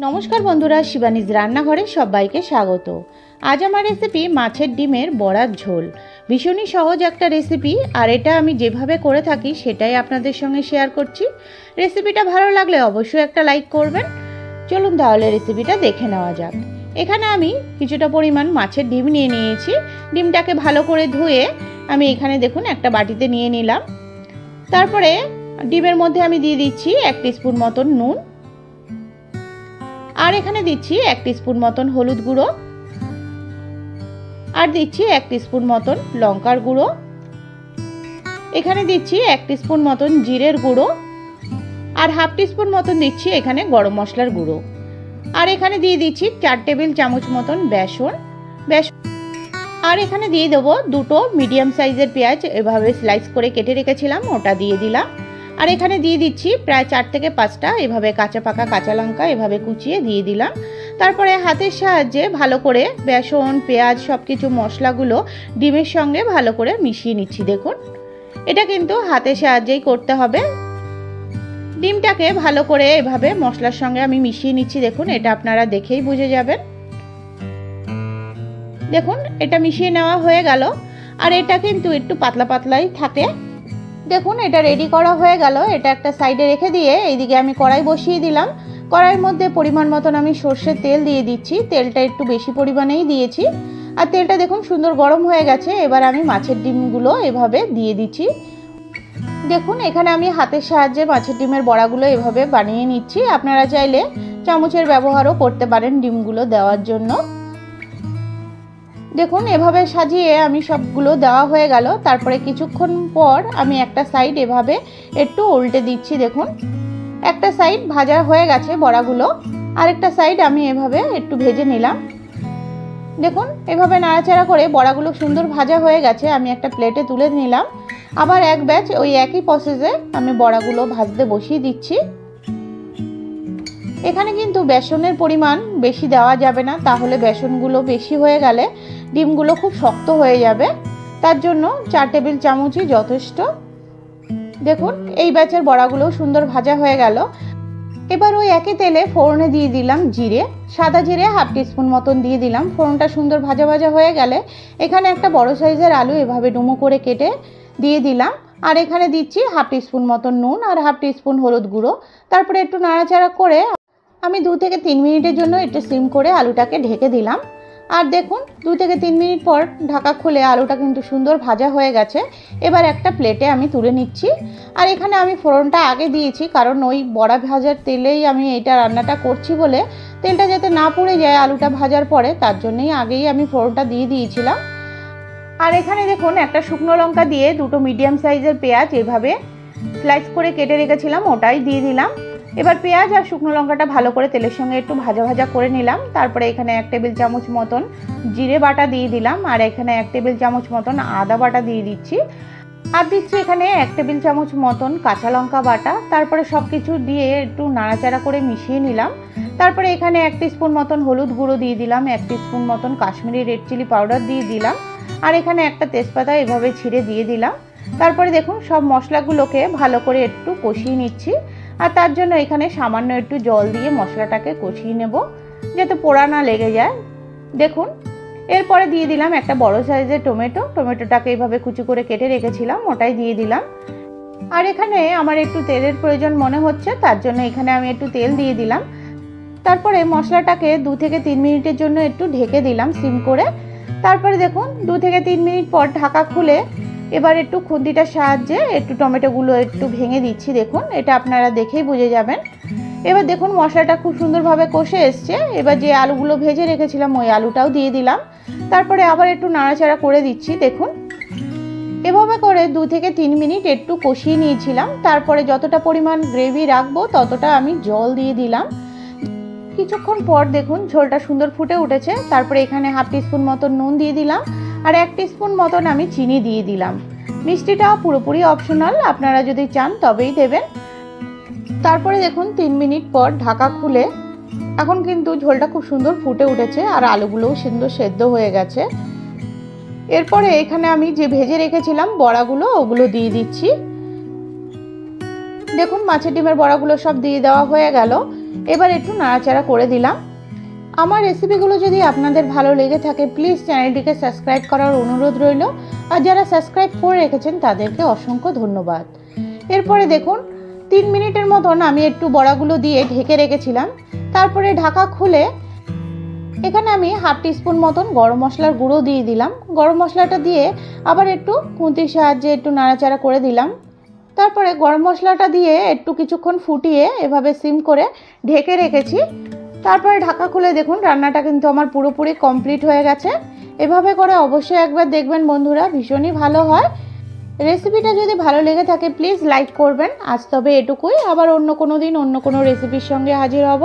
নমস্কার বন্ধুরা, শিবানীজ রান্নাঘরে সবাইকে স্বাগত। আজ আমার রেসিপি মাছের ডিমের বড়ার ঝোল। ভীষণই সহজ একটা রেসিপি, আর এটা আমি যেভাবে করে থাকি সেটাই আপনাদের সঙ্গে শেয়ার করছি। রেসিপিটা ভালো লাগলে অবশ্যই একটা লাইক করবেন। চলুন তাহলে রেসিপিটা দেখে নেওয়া যাক। এখানে আমি কিছুটা পরিমাণ মাছের ডিম নিয়ে নিয়েছি। ডিমটাকে ভালো করে ধুয়ে আমি এখানে দেখুন একটা বাটিতে নিয়ে নিলাম। তারপরে ডিমের মধ্যে আমি দিয়ে দিচ্ছি 1 টিস্পুন মতন নুন, আর এখানে দিচ্ছি 1 টিস্পুন মতন হলুদ গুঁড়ো, আর দিচ্ছি 1 টিস্পুন মতন লঙ্কার গুঁড়ো, এখানে দিচ্ছি 1 টিস্পুন মতন জিরের গুঁড়ো, আর হাফ টিস্পুন মতন দিচ্ছি এখানে গরম মশলার গুঁড়ো, আর এখানে দিয়ে দিচ্ছি 4 টেবিল চামচ মতন বেসন। আর এখানে দিয়ে দেবো 2টো মিডিয়াম সাইজের পেঁয়াজ, এভাবে স্লাইস করে কেটে রেখেছিলাম, ওটা দিয়ে দিলাম। আর এখানে দিয়ে দিচ্ছি প্রায় 4 থেকে 5টা এভাবে কাঁচা পাকা কাঁচা লঙ্কা এভাবে কুচিয়ে দিয়ে দিলাম। তারপরে হাতের সাহায্যে ভালো করে বেসন পেঁয়াজ সব কিছু মশলাগুলো ডিমের সঙ্গে ভালো করে মিশিয়ে নিচ্ছি। দেখুন, এটা কিন্তু হাতের সাহায্যেই করতে হবে। ডিমটাকে ভালো করে এভাবে মশলার সঙ্গে আমি মিশিয়ে নিচ্ছি। দেখুন, এটা আপনারা দেখেই বুঝে যাবেন। দেখুন, এটা মিশিয়ে নেওয়া হয়ে গেল, আর এটা কিন্তু একটু পাতলা পাতলাই থাকে। দেখুন, এটা রেডি করা হয়ে গেল। এটা একটা সাইডে রেখে দিয়ে এইদিকে আমি কড়াই বসিয়ে দিলাম। কড়াইয়ের মধ্যে পরিমাণ মতন আমি সর্ষের তেল দিয়ে দিচ্ছি। তেলটা একটু বেশি পরিমাণেই দিয়েছি, আর তেলটা দেখুন সুন্দর গরম হয়ে গেছে। এবার আমি মাছের ডিমগুলো এভাবে দিয়ে দিচ্ছি। দেখুন, এখানে আমি হাতের সাহায্যে মাছের ডিমের বড়াগুলো এভাবে বানিয়ে নিচ্ছি। আপনারা চাইলে চামচের ব্যবহারও করতে পারেন ডিমগুলো দেওয়ার জন্য। দেখুন, এভাবে সাজিয়ে আমি সবগুলো দেওয়া হয়ে গেল। তারপরে কিছুক্ষণ পর আমি একটা সাইড এভাবে একটু উল্টে দিচ্ছি। দেখুন, একটা সাইড ভাজা হয়ে গেছে বড়াগুলো, আরেকটা সাইড আমি এভাবে একটু ভেজে নিলাম। দেখুন, এভাবে নাড়াচাড়া করে বড়াগুলো সুন্দর ভাজা হয়ে গেছে। আমি একটা প্লেটে তুলে নিলাম। আবার এক ব্যাচ ওই একই প্রসেসে আমি বড়াগুলো ভাজতে বসিয়ে দিচ্ছি। এখানে কিন্তু বেসনের পরিমাণ বেশি দেওয়া যাবে না, তাহলে বেসনগুলো বেশি হয়ে গেলে ডিমগুলো খুব শক্ত হয়ে যাবে। তার জন্য 4 টেবিল চামচই যথেষ্ট। দেখুন, এই ব্যাচের বড়াগুলো সুন্দর ভাজা হয়ে গেল। এবার ওই একই তেলে ফোড়নে দিয়ে দিলাম জিরে, সাদা জিরে হাফ টিস্পুন মতন দিয়ে দিলাম। ফোড়নটা সুন্দর ভাজা ভাজা হয়ে গেলে এখানে একটা বড় সাইজের আলু এভাবে ডুমো করে কেটে দিয়ে দিলাম। আর এখানে দিচ্ছি হাফ টিস্পুন মতন নুন আর হাফ টিস্পুন হলুদ গুঁড়ো। তারপরে একটু নাড়াচাড়া করে আমি 2 থেকে 3 মিনিটের জন্য একটু সিম করে আলুটাকে ঢেকে দিলাম। আর দেখুন, 2 থেকে 3 মিনিট পর ঢাকা খুলে আলুটা কিন্তু সুন্দর ভাজা হয়ে গেছে। এবার একটা প্লেটে আমি তুলে নিচ্ছি। আর এখানে আমি ফোড়নটা আগে দিয়েছি, কারণ ওই বড়া ভাজার তেলেই আমি এইটা রান্নাটা করছি বলে তেলটা যাতে না পুড়ে যায় আলুটা ভাজার পরে, তার জন্যই আগেই আমি ফোড়নটা দিয়ে দিয়েছিলাম। আর এখানে দেখুন, একটা শুকনো লঙ্কা দিয়ে 2টো মিডিয়াম সাইজের পেঁয়াজ এভাবে স্লাইস করে কেটে রেখেছিলাম, ওটাই দিয়ে দিলাম। এবার পেঁয়াজ আর শুকনো লঙ্কাটা ভালো করে তেলের সঙ্গে একটু ভাজা ভাজা করে নিলাম। তারপরে এখানে 1 টেবিল চামচ মতন জিরে বাটা দিয়ে দিলাম, আর এখানে 1 টেবিল চামচ মতন আদা বাটা দিয়ে দিচ্ছি, আর দিচ্ছি এখানে 1 টেবিল চামচ মতন কাঁচা লঙ্কা বাটা। তারপরে সব কিছু দিয়ে একটু নাড়াচাড়া করে মিশিয়ে নিলাম। তারপরে এখানে 1 টিস্পুন মতন হলুদ গুঁড়ো দিয়ে দিলাম, 1 টিস্পুন মতন কাশ্মীরি রেড চিলি পাউডার দিয়ে দিলাম, আর এখানে একটা তেজপাতা এভাবে ছিঁড়ে দিয়ে দিলাম। তারপরে দেখুন, সব মশলাগুলোকে ভালো করে একটু কষিয়ে নিচ্ছি। আর তার জন্য এখানে সামান্য একটু জল দিয়ে মশলাটাকে কষিয়ে নেব, যাতে পোড়া না লেগে যায়। দেখুন, এরপরে দিয়ে দিলাম একটা বড় সাইজের টমেটোটাকে এইভাবে কুচি করে কেটে রেখেছিলাম, ওটাই দিয়ে দিলাম। আর এখানে আমার একটু তেলের প্রয়োজন মনে হচ্ছে, তার জন্য এখানে আমি একটু তেল দিয়ে দিলাম। তারপরে মশলাটাকে 2 থেকে 3 মিনিটের জন্য একটু ঢেকে দিলাম সিম করে। তারপরে দেখুন, 2 থেকে 3 মিনিট পর ঢাকা খুলে এবার একটু খুন্তিটার সাহায্যে একটু টমেটোগুলো একটু ভেঙে দিচ্ছি। দেখুন, এটা আপনারা দেখেই বুঝে যাবেন। এবার দেখুন, মশলাটা খুব সুন্দরভাবে কষে এসছে। এবার যে আলুগুলো ভেজে রেখেছিলাম ওই আলুটাও দিয়ে দিলাম। তারপরে আবার একটু নাড়াচাড়া করে দিচ্ছি। দেখুন, এভাবে করে 2 থেকে 3 মিনিট একটু কষিয়ে নিয়েছিলাম। তারপরে যতটা পরিমাণ গ্রেভি রাখবো ততটা আমি জল দিয়ে দিলাম। কিছুক্ষণ পর দেখুন, ঝোলটা সুন্দর ফুটে উঠেছে। তারপরে এখানে হাফ টিস্পুন মতন নুন দিয়ে দিলাম, আর 1 টিস্পুন মতন আমি চিনি দিয়ে দিলাম। মিষ্টিটা পুরোপুরি অপশনাল, আপনারা যদি চান তবেই দেবেন। তারপরে দেখুন, 3 মিনিট পর ঢাকা খুলে এখন কিন্তু ঝোলটা খুব সুন্দর ফুটে উঠেছে, আর আলুগুলোও সুন্দর সেদ্ধ হয়ে গেছে। এরপরে এখানে আমি যে ভেজে রেখেছিলাম বড়াগুলো, ওগুলো দিয়ে দিচ্ছি। দেখুন, মাছের ডিমের বড়াগুলো সব দিয়ে দেওয়া হয়ে গেল। এবার একটু নাড়াচাড়া করে দিলাম। আমার রেসিপিগুলো যদি আপনাদের ভালো লেগে থাকে প্লিজ চ্যানেলটিকে সাবস্ক্রাইব করার অনুরোধ রইল, আর যারা সাবস্ক্রাইব করে রেখেছেন তাদেরকে অসংখ্য ধন্যবাদ। এরপরে দেখুন 3 মিনিটের মতন আমি একটু বড়াগুলো দিয়ে ঢেকে রেখেছিলাম। তারপরে ঢাকা খুলে এখানে আমি 1/2 টিস্পুন মতন গরম মশলার গুঁড়ো দিয়ে দিলাম। গরম মশলাটা দিয়ে আবার একটু খুন্তির সাহায্যে একটু নাড়াচাড়া করে দিলাম। তারপরে গরম মশলাটা দিয়ে একটু কিছুক্ষণ ফুটিয়ে এভাবে সিম করে ঢেকে রেখেছি। তারপরে ঢাকা খুলে দেখুন রান্নাটা কিন্তু আমার পুরোপুরি কমপ্লিট হয়ে গেছে। এভাবে করে অবশ্যই একবার দেখবেন বন্ধুরা, ভীষণই ভালো হয়। রেসিপিটা যদি ভালো লেগে থাকে প্লিজ লাইক করবেন। আজ তবে এটুকুই, আবার অন্য কোনো দিন অন্য কোনো রেসিপির সঙ্গে হাজির হব।